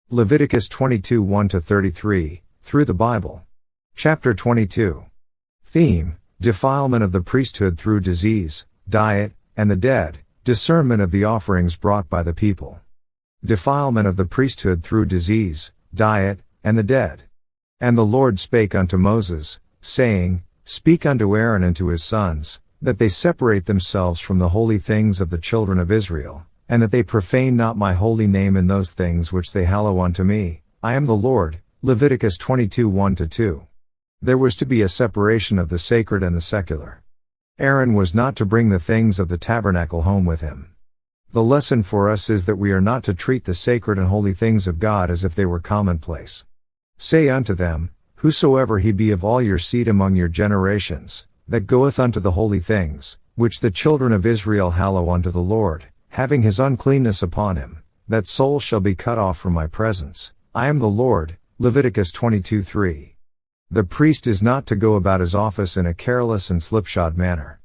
Leviticus 22 1-33, through the Bible. Chapter 22. Theme: Defilement of the priesthood through disease, diet, and the dead, discernment of the offerings brought by the people. Defilement of the priesthood through disease, diet, and the dead. And the Lord spake unto Moses, saying, Speak unto Aaron and to his sons, that they separate themselves from the holy things of the children of Israel, and that they profane not my holy name in those things which they hallow unto me. I am the Lord. Leviticus 22 1-2. There was to be a separation of the sacred and the secular. Aaron was not to bring the things of the tabernacle home with him. The lesson for us is that we are not to treat the sacred and holy things of God as if they were commonplace. Say unto them, Whosoever he be of all your seed among your generations, that goeth unto the holy things, which the children of Israel hallow unto the Lord, having his uncleanness upon him, that soul shall be cut off from my presence. I am the Lord. Leviticus 22:3. The priest is not to go about his office in a careless and slipshod manner.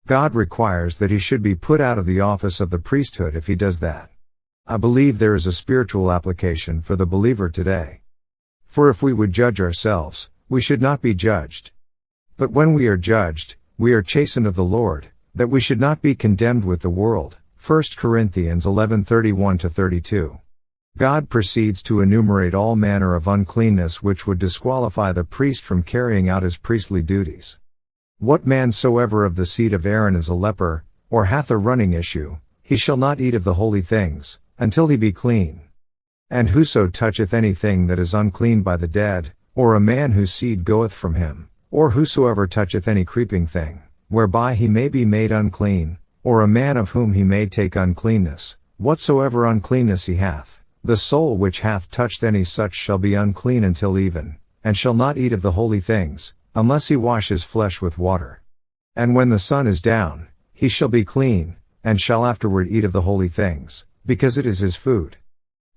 God requires that he should be put out of the office of the priesthood if he does that. I believe there is a spiritual application for the believer today. For if we would judge ourselves, we should not be judged. But when we are judged, we are chastened of the Lord, that we should not be condemned with the world. 1 Corinthians 11:31-32. God proceeds to enumerate all manner of uncleanness which would disqualify the priest from carrying out his priestly duties. What man soever of the seed of Aaron is a leper, or hath a running issue, he shall not eat of the holy things, until he be clean. And whoso toucheth anything that is unclean by the dead, or a man whose seed goeth from him, or whosoever toucheth any creeping thing, whereby he may be made unclean, or a man of whom he may take uncleanness, whatsoever uncleanness he hath, the soul which hath touched any such shall be unclean until even, and shall not eat of the holy things, unless he wash his flesh with water. And when the sun is down, he shall be clean, and shall afterward eat of the holy things, because it is his food.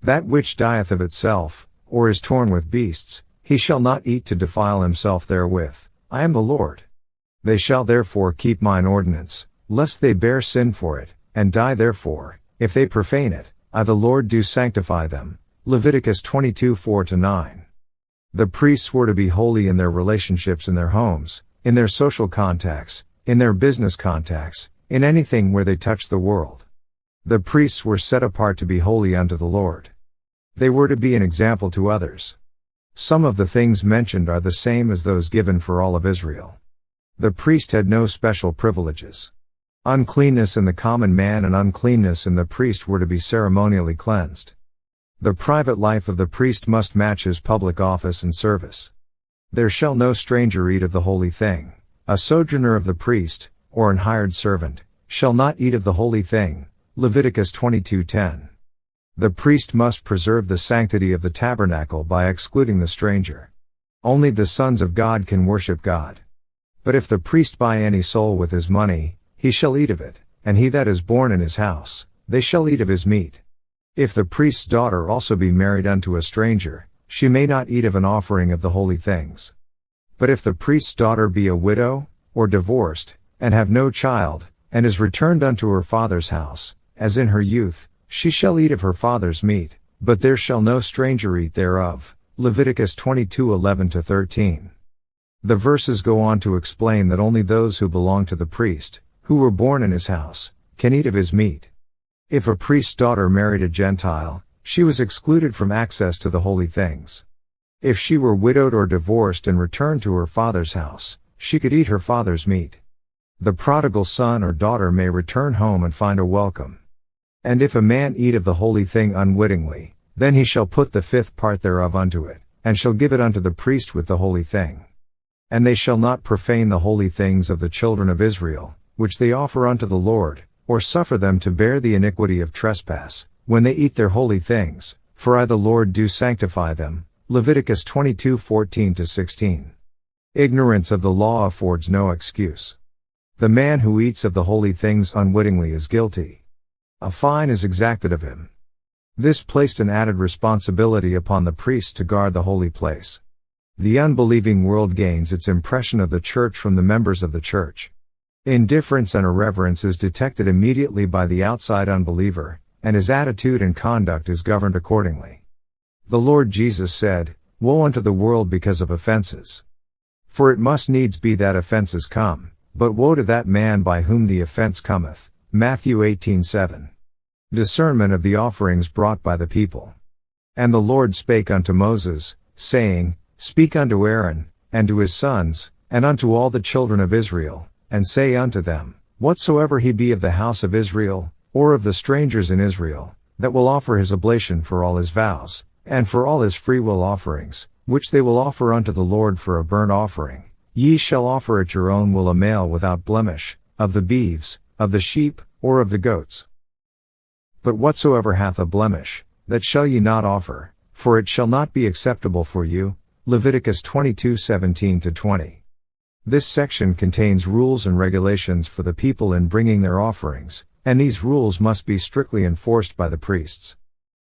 That which dieth of itself, or is torn with beasts, he shall not eat to defile himself therewith. I am the Lord. They shall therefore keep mine ordinance, lest they bear sin for it, and die therefore, if they profane it. I the Lord do sanctify them. Leviticus 22 4-9. The priests were to be holy in their relationships in their homes, in their social contacts, in their business contacts, in anything where they touch the world. The priests were set apart to be holy unto the Lord. They were to be an example to others. Some of the things mentioned are the same as those given for all of Israel. The priest had no special privileges. Uncleanness in the common man and uncleanness in the priest were to be ceremonially cleansed. The private life of the priest must match his public office and service. There shall no stranger eat of the holy thing. A sojourner of the priest, or an hired servant, shall not eat of the holy thing. Leviticus 22:10. The priest must preserve the sanctity of the tabernacle by excluding the stranger. Only the sons of God can worship God. But if the priest buy any soul with his money, he shall eat of it, and he that is born in his house, they shall eat of his meat. If the priest's daughter also be married unto a stranger, she may not eat of an offering of the holy things. But if the priest's daughter be a widow, or divorced, and have no child, and is returned unto her father's house, as in her youth, she shall eat of her father's meat, but there shall no stranger eat thereof. Leviticus 22:11-13. The verses go on to explain that only those who belong to the priest, who were born in his house, can eat of his meat. If a priest's daughter married a Gentile, she was excluded from access to the holy things. If she were widowed or divorced and returned to her father's house, she could eat her father's meat. The prodigal son or daughter may return home and find a welcome. And if a man eat of the holy thing unwittingly, then he shall put the fifth part thereof unto it, and shall give it unto the priest with the holy thing. And they shall not profane the holy things of the children of Israel, which they offer unto the Lord, or suffer them to bear the iniquity of trespass, when they eat their holy things, for I the Lord do sanctify them. Leviticus 22:14-16. Ignorance of the law affords no excuse. The man who eats of the holy things unwittingly is guilty. A fine is exacted of him. This placed an added responsibility upon the priests to guard the holy place. The unbelieving world gains its impression of the church from the members of the church. Indifference and irreverence is detected immediately by the outside unbeliever, and his attitude and conduct is governed accordingly. The Lord Jesus said, "Woe unto the world because of offenses! For it must needs be that offenses come, but woe to that man by whom the offense cometh." Matthew 18:7. Discernment of the offerings brought by the people. And the Lord spake unto Moses, saying, Speak unto Aaron, and to his sons, and unto all the children of Israel, and say unto them, Whatsoever he be of the house of Israel, or of the strangers in Israel, that will offer his oblation for all his vows, and for all his freewill offerings, which they will offer unto the Lord for a burnt offering, ye shall offer at your own will a male without blemish, of the beeves, of the sheep, or of the goats. But whatsoever hath a blemish, that shall ye not offer, for it shall not be acceptable for you. Leviticus 22:17-20. This section contains rules and regulations for the people in bringing their offerings, and these rules must be strictly enforced by the priests.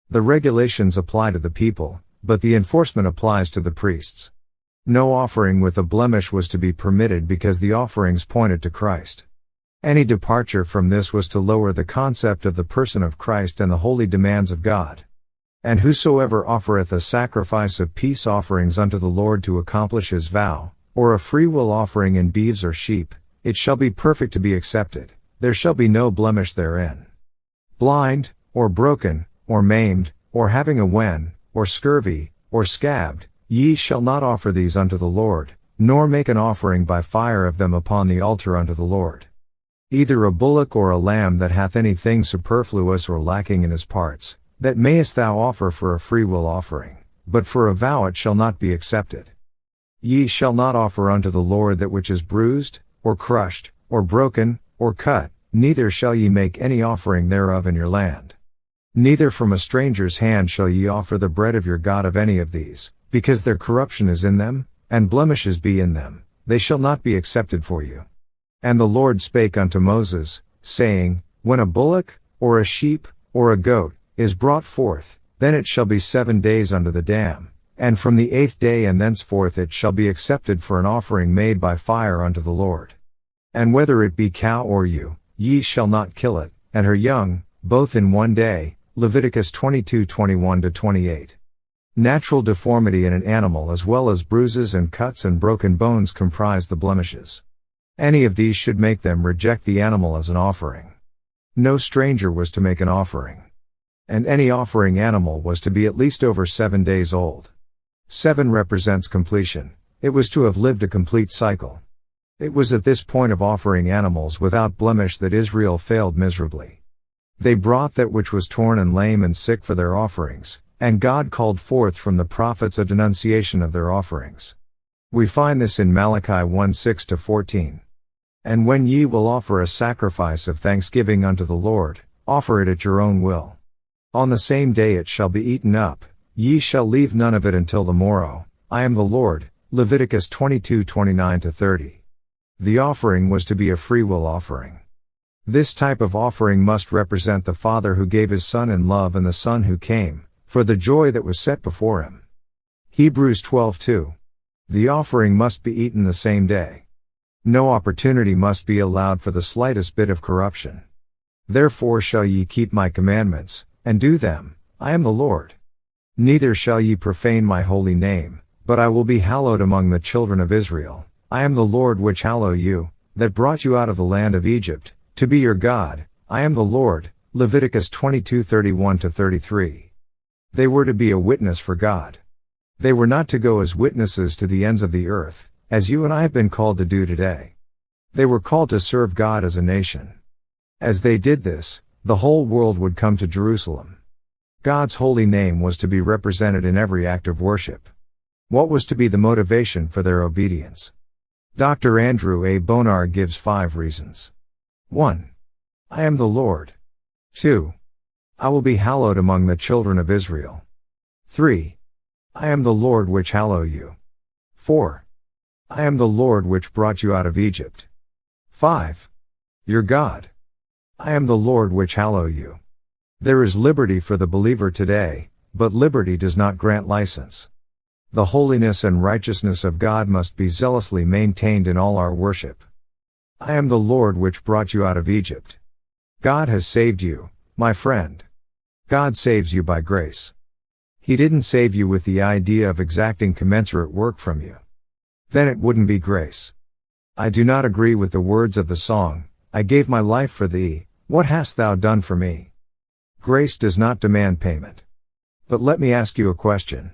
The regulations apply to the people, but the enforcement applies to the priests. No offering with a blemish was to be permitted because the offerings pointed to Christ. Any departure from this was to lower the concept of the person of Christ and the holy demands of God. And whosoever offereth a sacrifice of peace offerings unto the Lord to accomplish his vow, or a freewill offering in beeves or sheep, it shall be perfect to be accepted, there shall be no blemish therein. Blind, or broken, or maimed, or having a wen, or scurvy, or scabbed, ye shall not offer these unto the Lord, nor make an offering by fire of them upon the altar unto the Lord. Either a bullock or a lamb that hath anything superfluous or lacking in his parts, that mayest thou offer for a freewill offering, but for a vow it shall not be accepted. Ye shall not offer unto the Lord that which is bruised, or crushed, or broken, or cut, neither shall ye make any offering thereof in your land. Neither from a stranger's hand shall ye offer the bread of your God of any of these, because their corruption is in them, and blemishes be in them, they shall not be accepted for you. And the Lord spake unto Moses, saying, When a bullock, or a sheep, or a goat, is brought forth, then it shall be 7 days unto the dam, and from the 8th day and thenceforth it shall be accepted for an offering made by fire unto the Lord. And whether it be cow or ewe, ye shall not kill it, and her young, both in 1 day. Leviticus 22:21-28. Natural deformity in an animal as well as bruises and cuts and broken bones comprise the blemishes. Any of these should make them reject the animal as an offering. No stranger was to make an offering. And any offering animal was to be at least over 7 days old. 7 represents completion. It was to have lived a complete cycle. It was at this point of offering animals without blemish that Israel failed miserably. They brought that which was torn and lame and sick for their offerings, and God called forth from the prophets a denunciation of their offerings. We find this in Malachi 1:6-14. And when ye will offer a sacrifice of thanksgiving unto the Lord, offer it at your own will. On the same day it shall be eaten up, ye shall leave none of it until the morrow. I am the Lord. Leviticus 22:29-30. The offering was to be a freewill offering. This type of offering must represent the Father who gave his Son in love and the Son who came, for the joy that was set before him. Hebrews 12:2. The offering must be eaten the same day. No opportunity must be allowed for the slightest bit of corruption. Therefore shall ye keep my commandments, and do them. I am the Lord. Neither shall ye profane my holy name, but I will be hallowed among the children of Israel. I am the Lord which hallow you, that brought you out of the land of Egypt, to be your God. I am the Lord. Leviticus 22:31-33. They were to be a witness for God. They were not to go as witnesses to the ends of the earth, as you and I have been called to do today. They were called to serve God as a nation. As they did this, the whole world would come to Jerusalem. God's holy name was to be represented in every act of worship. What was to be the motivation for their obedience? Dr. Andrew A. Bonar gives 5 reasons. 1. I am the Lord. 2. I will be hallowed among the children of Israel. 3. I am the Lord which hallow you. 4. I am the Lord which brought you out of Egypt. 5. Your God. I am the Lord which hallow you. There is liberty for the believer today, but liberty does not grant license. The holiness and righteousness of God must be zealously maintained in all our worship. I am the Lord which brought you out of Egypt. God has saved you, my friend. God saves you by grace. He didn't save you with the idea of exacting commensurate work from you. Then it wouldn't be grace. I do not agree with the words of the song, I gave my life for thee, what hast thou done for me? Grace does not demand payment. But let me ask you a question.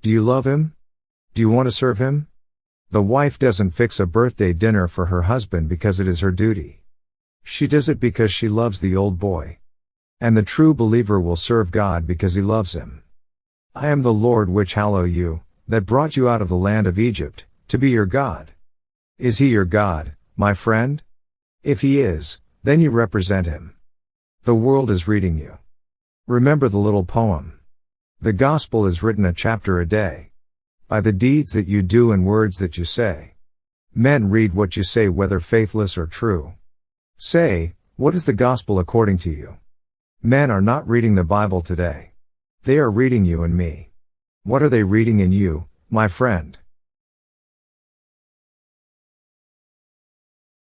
Do you love him? Do you want to serve him? The wife doesn't fix a birthday dinner for her husband because it is her duty. She does it because she loves the old boy. And the true believer will serve God because he loves him. I am the Lord which hallow you, that brought you out of the land of Egypt, to be your God. Is he your God, my friend? If he is, then you represent him. The world is reading you. Remember the little poem. The gospel is written a chapter a day. By the deeds that you do and words that you say. Men read what you say whether faithless or true. Say, what is the gospel according to you? Men are not reading the Bible today. They are reading you and me. What are they reading in you, my friend?